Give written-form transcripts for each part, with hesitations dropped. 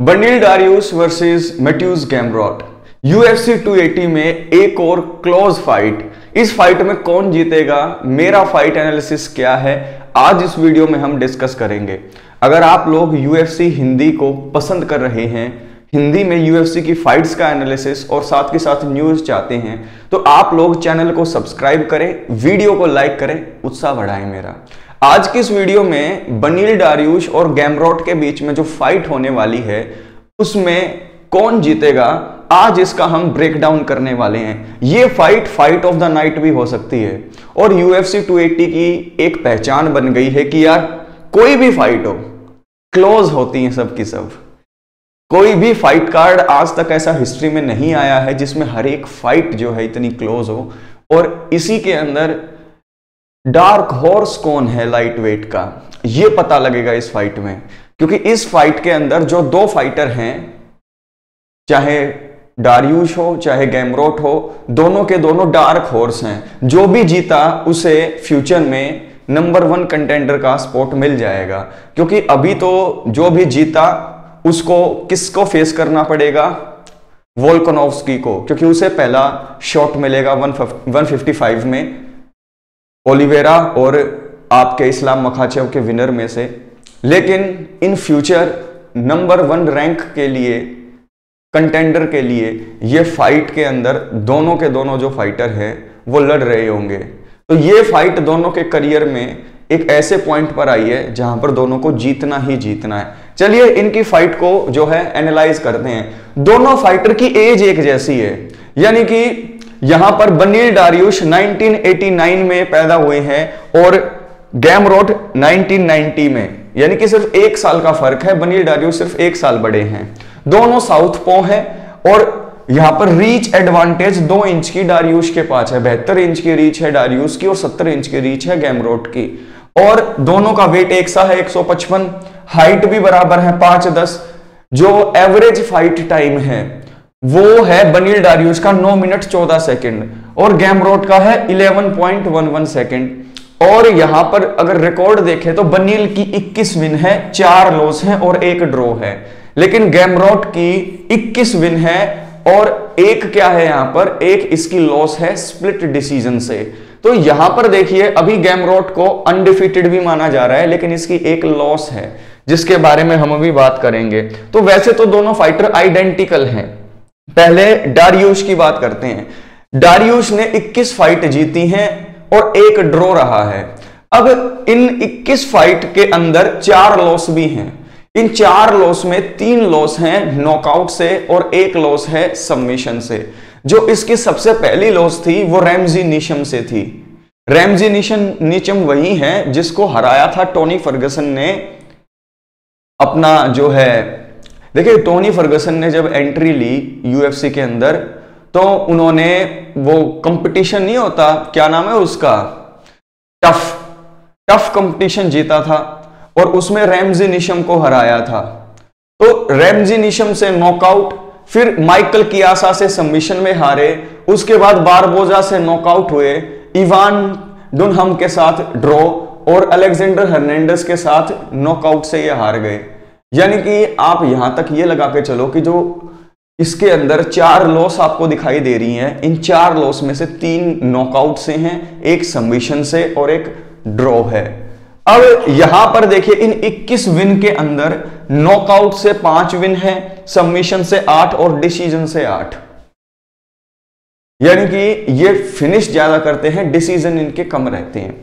बनील डारिउस versus Matthews Gamrot. UFC 280 में एक और क्लोज फाइट। इस फाइट में कौन जीतेगा, मेरा फाइट एनालिसिस क्या है, आज इस वीडियो में हम डिस्कस करेंगे। अगर आप लोग UFC हिंदी को पसंद कर रहे हैं, हिंदी में UFC की फाइट्स का एनालिसिस और साथ के साथ न्यूज चाहते हैं, तो आप लोग चैनल को सब्सक्राइब करें, वीडियो को लाइक करें, उत्साह बढ़ाएं मेरा। आज की इस वीडियो में बनील डारिउस और गैमरॉट के बीच में जो फाइट होने वाली है उसमें कौन जीतेगा, आज इसका हम ब्रेक डाउन करने वाले हैं। ये फाइट ऑफ द नाइट भी हो सकती है और UFC 280 की एक पहचान बन गई है कि यार कोई भी फाइट हो क्लोज होती है सब की सब। कोई भी फाइट कार्ड आज तक ऐसा हिस्ट्री में नहीं आया है जिसमें हर एक फाइट जो है इतनी क्लोज हो। और इसी के अंदर डार्क हॉर्स कौन है लाइट वेट का, ये पता लगेगा इस फाइट में, क्योंकि इस फाइट के अंदर जो दो फाइटर हैं, चाहे डारिउस हो चाहे गैमरॉट हो, दोनों के दोनों डार्क हॉर्स हैं। जो भी जीता उसे फ्यूचर में नंबर 1 कंटेंडर का स्पॉट मिल जाएगा, क्योंकि अभी तो जो भी जीता उसको किसको फेस करना पड़ेगा, वोल्कानोव्स्की को, क्योंकि उसे पहला शॉट मिलेगा 155 में ओलिवेरा और आपके इस्लाम मखाचेव के विनर में से। लेकिन इन फ्यूचर नंबर 1 रैंक के लिए, कंटेंडर के लिए ये फाइट के अंदर दोनों के दोनों जो फाइटर हैं वो लड़ रहे होंगे। तो ये फाइट दोनों के करियर में एक ऐसे पॉइंट पर आई है जहां पर दोनों को जीतना ही जीतना है। चलिए इनकी फाइट को जो है एनालाइज करते हैं। दोनों फाइटर की एज एक जैसी है, यानी कि यहां पर बनील डारिउस 1989 में पैदा हुए हैं और गैमरॉट 1990 में, यानी कि सिर्फ 1 साल का फर्क है। बनील डारिउस सिर्फ 1 साल बड़े हैं। दोनों साउथ पो हैं और यहां पर रीच एडवांटेज 2 इंच की डारिउस के पास है। 72 इंच की रीच है डारिउस की और 70 इंच की रीच है गैमरॉट की। और दोनों का वेट एक सा है 155, हाइट भी बराबर है 5'10। जो एवरेज फाइट टाइम है वो है बनील डारिउस का 9 मिनट 14 सेकंड और गैमरॉट का है 11.11 सेकंड। और यहां पर अगर रिकॉर्ड देखें तो बनील की 21 विन है, 4 लॉस हैं और 1 ड्रॉ है। लेकिन गैमरॉट की 21 विन है और एक क्या है, यहां पर एक इसकी लॉस है स्प्लिट डिसीजन से। तो यहां पर देखिए अभी गैमरॉट को अनडिफीटेड भी माना जा रहा है, लेकिन इसकी एक लॉस है जिसके बारे में हम अभी बात करेंगे। तो वैसे तो दोनों फाइटर आइडेंटिकल हैं। पहले डारिउस की बात करते हैं। डारिउस ने 21 फाइट जीती हैं और 1 ड्रॉ रहा है। अब इन 21 फाइट के अंदर 4 लॉस भी हैं। इन 4 लॉस में 3 लॉस हैं नॉकआउट से और 1 लॉस है सबमिशन से। जो इसकी सबसे पहली लॉस थी वो रैमजी नीशम से थी। रैमजी नीशम वही है जिसको हराया था टोनी फर्गसन ने। अपना जो है, देखिए टोनी फर्गसन ने जब एंट्री ली UFC के अंदर तो उन्होंने वो कंपटीशन नहीं होता, क्या नाम है उसका, टफ कंपटीशन जीता था और उसमें रैमजी नीशम को हराया था। तो रैमजी नीशम से नॉकआउट, फिर माइकल कियासा से सबमिशन में हारे, उसके बाद बारबोजा से नॉकआउट हुए, इवान डुनहम के साथ ड्रॉ और अलेक्जेंडर हर्नांडेज के साथ नॉकआउट से ये हार गए। यानी कि आप यहां तक ये लगा के चलो कि जो इसके अंदर 4 लॉस आपको दिखाई दे रही हैं, इन 4 लॉस में से 3 नॉकआउट से हैं, 1 सबमिशन से और 1 ड्रॉ है। अब यहां पर देखिए इन 21 विन के अंदर नॉकआउट से 5 विन है, सबमिशन से 8 और डिसीजन से 8। यानी कि ये फिनिश ज्यादा करते हैं, डिसीजन इनके कम रहते हैं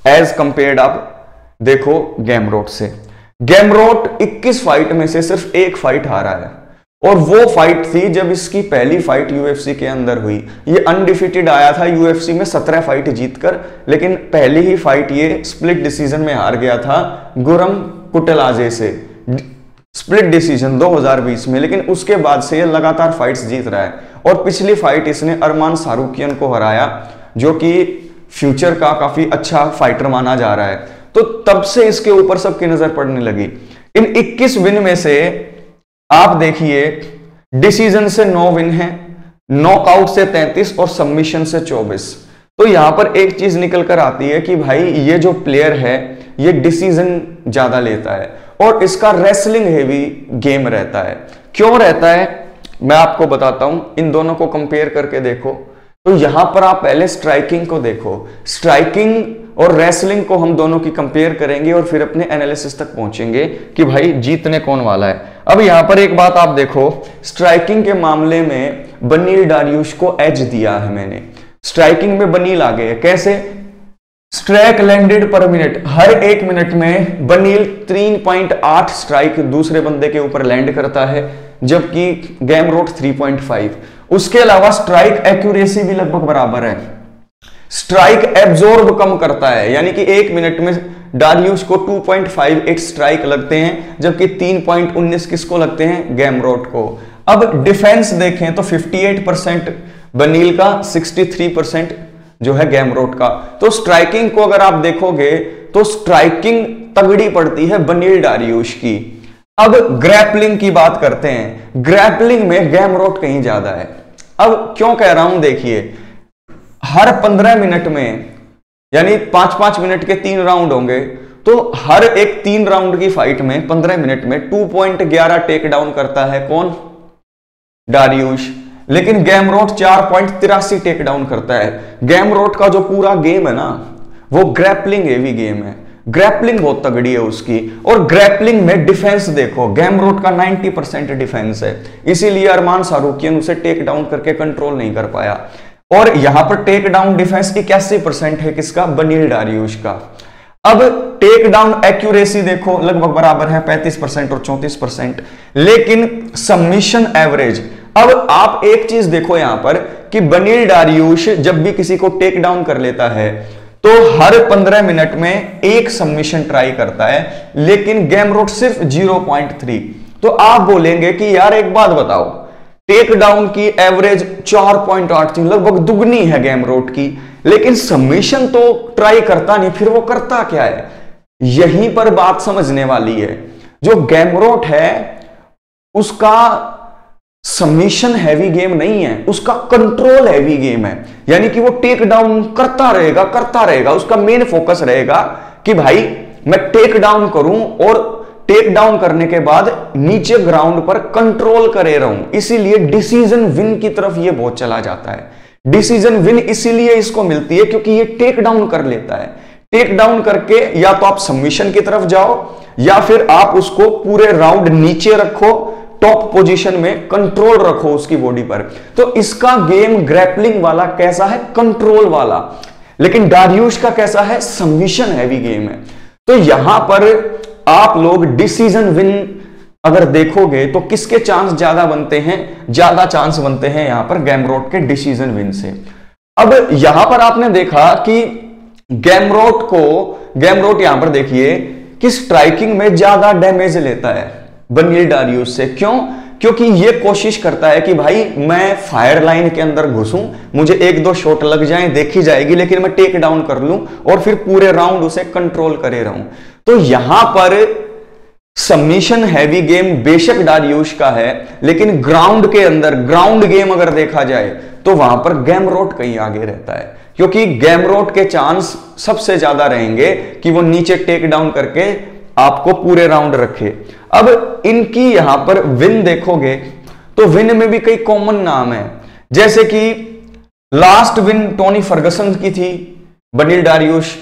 एज कंपेयर्ड आप देखो गैमरॉट से। गैमरॉट 21 फाइट में से सिर्फ 1 फाइट हारा है और वो फाइट थी जब इसकी पहली फाइट UFC के अंदर हुई। ये अनडिफीटेड आया था UFC में 17 फाइट जीतकर, लेकिन पहली ही फाइट ये स्प्लिट डिसीजन में हार गया था गुरम कुटलाजे से, स्प्लिट डिसीजन 2020 में। लेकिन उसके बाद से ये लगातार फाइट्स जीत रहा है और पिछली फाइट इसने अरमान सारूकियन को हराया, जो कि फ्यूचर का काफी अच्छा फाइटर माना जा रहा है। तो तब से इसके ऊपर सबकी नजर पड़ने लगी। इन 21 विन में से आप देखिए डिसीजन से 9 विन है, नॉकआउट से 33 और सबमिशन से 24। तो यहां पर एक चीज निकल कर आती है कि भाई ये जो प्लेयर है ये डिसीजन ज्यादा लेता है और इसका रेसलिंग हेवी गेम रहता है। क्यों रहता है मैं आपको बताता हूं, इन दोनों को कंपेयर करके देखो। तो यहां पर आप पहले स्ट्राइकिंग को देखो, स्ट्राइकिंग और रेसलिंग को हम दोनों की कंपेयर करेंगे और फिर अपने एनालिसिस तक पहुंचेंगे कि भाई जीतने कौन वाला है। अब यहां पर एक बात आप देखो, स्ट्राइकिंग के मामले में बनील डारियुश को एज दिया है मैंने। स्ट्राइकिंग में बनील आगे है, कैसे? स्ट्राइक लैंडेड पर मिनट, हर एक मिनट में बनील 3.8 स्ट्राइक दूसरे बंदे के ऊपर लैंड करता है, जबकि गैमरोट 3.5। उसके अलावा स्ट्राइक एक्यूरेसी भी लगभग बराबर है। स्ट्राइक एब्जॉर्ब कम करता है, यानी कि एक मिनट में डारियुश को 2.58 स्ट्राइक लगते हैं, जबकि 3.19 किसको लगते हैं? गैमरोट को। अब डिफेंस देखें तो 58% बनील का, 63% जो है गैमरोट का। तो स्ट्राइकिंग को अगर आप देखोगे तो स्ट्राइकिंग तगड़ी पड़ती है बनील डारियुश की। अब ग्रैपलिंग की बात करते हैं, ग्रैपलिंग में गैमरोट कहीं ज्यादा है। अब क्यों कह रहा हूं, देखिए हर 15 मिनट में, यानी 5-5 मिनट के 3 राउंड होंगे, तो हर एक 3 राउंड की फाइट में 15 मिनट में 2.11 टेक डाउन करता है कौन? डारियुश। लेकिन गैमरोट 4.83 टेक डाउन करता है। गैमरोट का जो पूरा गेम है ना, वो ग्रैपलिंग हेवी गेम है, ग्रैपलिंग बहुत तगड़ी है उसकी। और ग्रैपलिंग में डिफेंस देखो, गैमरोट का 90% डिफेंस है, इसीलिए अरमान सारूकियन उसे टेक डाउन करके कंट्रोल नहीं कर पाया। और यहां पर टेक डाउन डिफेंस 81% है किसका? बनील डारियुश का। अब टेक डाउन एक्यूरेसी देखो, लगभग बराबर है, 35% और 34%, लेकिन सबमिशन एवरेज। अब आप एक चीज देखो यहां पर कि बनील डारियुश जब भी किसी को टेक डाउन कर लेता है तो हर 15 मिनट में एक सबमिशन ट्राई करता है, लेकिन गैमरोट सिर्फ 0.3। तो आप बोलेंगे कि यार एक बात बताओ, टेक डाउन की एवरेज 4.83, लगभग दुगनी है गैमरोट की, लेकिन सबमिशन तो ट्राई करता नहीं, फिर वो करता क्या है? यहीं पर बात समझने वाली है। जो गैमरोट है उसका सबमिशन हैवी गेम नहीं है, उसका कंट्रोल हैवी गेम है। यानी कि वो टेक डाउन करता रहेगा, उसका मेन फोकस रहेगा कि भाई मैं टेक डाउन करूं और टेक डाउन करने के बाद नीचे ग्राउंड पर कंट्रोल करे रहूं। इसीलिए डिसीजन विन की तरफ ये बहुत चला जाता है। डिसीजन विन इसीलिए इसको मिलती है क्योंकि ये टेक डाउन कर लेता है। टेक डाउन करके या तो आप सबमिशन की तरफ जाओ या फिर आप उसको पूरे राउंड नीचे रखो, टॉप पोजीशन में कंट्रोल रखो उसकी बॉडी पर। तो इसका गेम ग्रैपलिंग वाला कैसा है? कंट्रोल वाला। लेकिन डारियुश का कैसा है? सबमिशन हैवी गेम है। तो यहां पर आप लोग डिसीजन विन अगर देखोगे तो किसके चांस ज्यादा बनते हैं? ज्यादा चांस बनते हैं यहां पर गैमरोट के डिसीजन विन से। अब यहां पर आपने देखा कि गैमरोट यहां पर देखिए कि स्ट्राइकिंग में ज्यादा डैमेज लेता है बनील डारियुश से। क्यों? क्योंकि ये कोशिश करता है कि भाई मैं फायर लाइन के अंदर घुसूं, मुझे 1-2 शॉट लग जाएं, देखी जाएगी, लेकिन मैं टेक डाउन कर लूं और फिर पूरे राउंड उसे कंट्रोल करे रहूं। तो यहां पर सबमिशन हैवी गेम बेशक डारियुश का है, लेकिन ग्राउंड के अंदर ग्राउंड गेम अगर देखा जाए तो वहां पर गैमरोट कहीं आगे रहता है, क्योंकि गैमरोट के चांस सबसे ज्यादा रहेंगे कि वो नीचे टेक डाउन करके आपको पूरे राउंड रखे। अब इनकी यहां पर विन देखोगे तो विन में भी कई कॉमन नाम है, जैसे कि लास्ट विन टोनी फर्गसन की थी बनील डारियुश,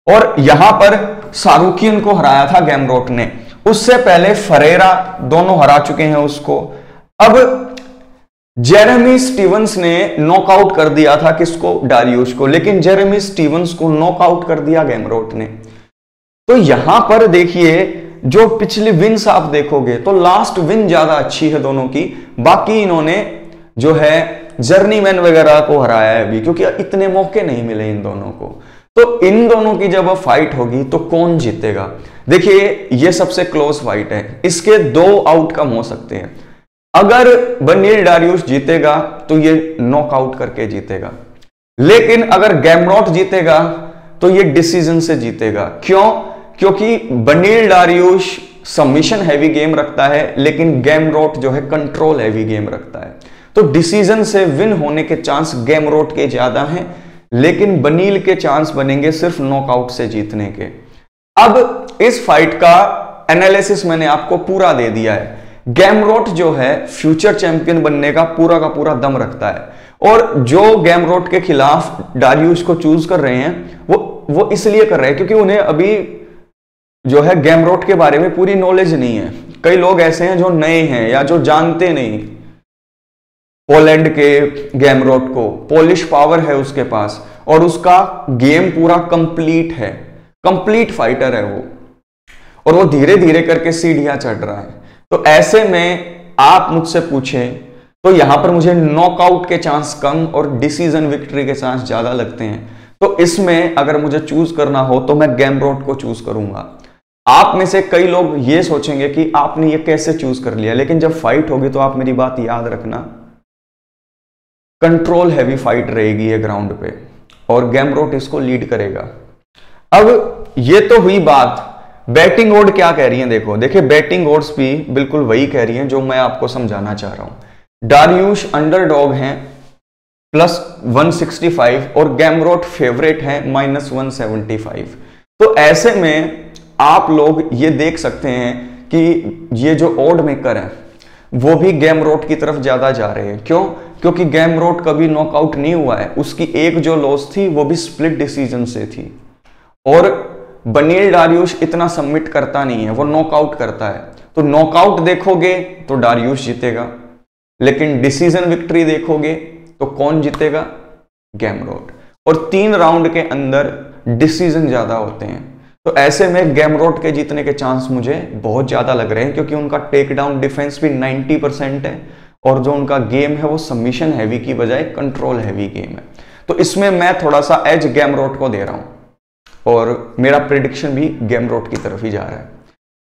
और यहां पर सारूकियन को हराया था गैमरोट ने। उससे पहले फरेरा दोनों हरा चुके हैं उसको। अब जेरेमी स्टीवंस ने नॉकआउट कर दिया था किसको? डारियुश को, लेकिन जेरेमी स्टीवंस को नॉकआउट कर दिया गैमरोट ने। तो यहां पर देखिए जो पिछली विन्स आप देखोगे तो लास्ट विन ज्यादा अच्छी है दोनों की। बाकी इन्होंने जो है जर्नीमैन वगैरह को हराया है अभी, क्योंकि इतने मौके नहीं मिले इन दोनों को। तो इन दोनों की जब फाइट होगी तो कौन जीतेगा? देखिए ये सबसे क्लोज फाइट है, इसके 2 आउटकम हो सकते हैं। अगर बनील डारियुश जीतेगा तो ये नॉकआउट करके जीतेगा, लेकिन अगर गैमरोट जीतेगा तो ये डिसीजन से जीतेगा। क्यों? क्योंकि बनील डारियुश सबमिशन हैवी गेम रखता है, लेकिन गैमरोट जो है कंट्रोल हैवी गेम रखता है। तो डिसीजन से विन होने के चांस गैमरोट के ज्यादा हैं, लेकिन बनील के चांस बनेंगे सिर्फ नॉकआउट से जीतने के। अब इस फाइट का एनालिसिस मैंने आपको पूरा दे दिया है। गैमरॉट जो है फ्यूचर चैंपियन बनने का पूरा दम रखता है, और जो गैमरॉट के खिलाफ डारियुश को चूज कर रहे हैं वो इसलिए कर रहे हैं क्योंकि उन्हें अभी जो है गैमरॉट के बारे में पूरी नॉलेज नहीं है। कई लोग ऐसे हैं जो नए हैं या जो जानते नहीं पोलैंड के गैमरॉट को। पोलिश पावर है उसके पास और उसका गेम पूरा कंप्लीट है, कंप्लीट फाइटर है वो, और वो धीरे धीरे करके सीढ़ियां चढ़ रहा है। तो ऐसे में आप मुझसे पूछें तो यहां पर मुझे नॉकआउट के चांस कम और डिसीजन विक्ट्री के चांस ज्यादा लगते हैं। तो इसमें अगर मुझे चूज करना हो तो मैं गैमरॉट को चूज करूंगा। आप में से कई लोग ये सोचेंगे कि आपने ये कैसे चूज कर लिया, लेकिन जब फाइट होगी तो आप मेरी बात याद रखना, कंट्रोल हैवी फाइट रहेगी ये ग्राउंड पे और गैमरॉट इसको लीड करेगा। अब ये तो हुई बात, बैटिंग ओड क्या कह रही है देखिए बैटिंग ओड्स भी बिल्कुल वही कह रही हैं जो मैं आपको समझाना चाह रहा हूं। डारियुश अंडरडॉग हैं +165 और गैमरॉट फेवरेट है -175। तो ऐसे में आप लोग ये देख सकते हैं कि ये जो ओड मेकर हैं वो भी गैमरॉट की तरफ ज्यादा जा रहे हैं। क्यों? क्योंकि गैमरॉट कभी नॉकआउट नहीं हुआ है, उसकी एक जो लॉस थी वो भी स्प्लिट डिसीजन से थी, और बनील डारियुश इतना सबमिट करता नहीं है, वो नॉकआउट करता है। तो नॉकआउट देखोगे तो डारियुश जीतेगा, लेकिन डिसीजन विक्ट्री देखोगे तो कौन जीतेगा? गैमरॉट। और 3 राउंड के अंदर डिसीजन ज्यादा होते हैं, तो ऐसे में गैमरॉट के जीतने के चांस मुझे बहुत ज्यादा लग रहे हैं, क्योंकि उनका टेक डाउन डिफेंस भी 90% है और जो उनका गेम है वो सबमिशन हैवी की बजाय कंट्रोल हैवी गेम है। तो इसमें मैं थोड़ा सा एज गैमरॉट को दे रहा हूं और मेरा प्रेडिक्शन भी गैमरॉट की तरफ ही जा रहा है।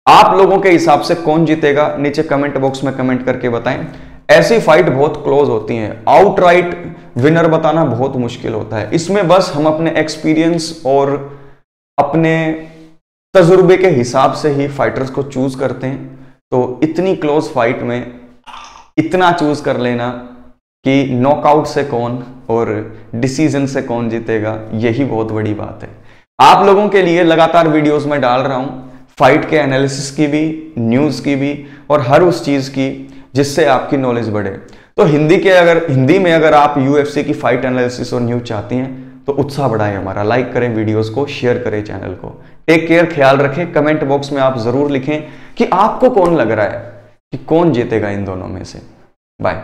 आप लोगों के हिसाब से कौन जीतेगा नीचे कमेंट बॉक्स में कमेंट करके बताएं। ऐसी फाइट बहुत क्लोज होती हैं, आउटराइट विनर बताना बहुत मुश्किल होता है। इसमें बस हम अपने एक्सपीरियंस और अपने तजुर्बे के हिसाब से ही फाइटर्स को चूज करते हैं। तो इतनी क्लोज फाइट में इतना चूज कर लेना कि नॉकआउट से कौन और डिसीजन से कौन जीतेगा, यही बहुत बड़ी बात है। आप लोगों के लिए लगातार वीडियोस में डाल रहा हूं, फाइट के एनालिसिस की भी, न्यूज की भी, और हर उस चीज की जिससे आपकी नॉलेज बढ़े। तो हिंदी में अगर आप यूएफसी की फाइट एनालिसिस और न्यूज चाहती हैं तो उत्साह बढ़ाएं हमारा, लाइक करें वीडियोस को, शेयर करें चैनल को। टेक केयर, ख्याल रखें। कमेंट बॉक्स में आप जरूर लिखें कि आपको कौन लग रहा है कि कौन जीतेगा इन दोनों में से। बाय।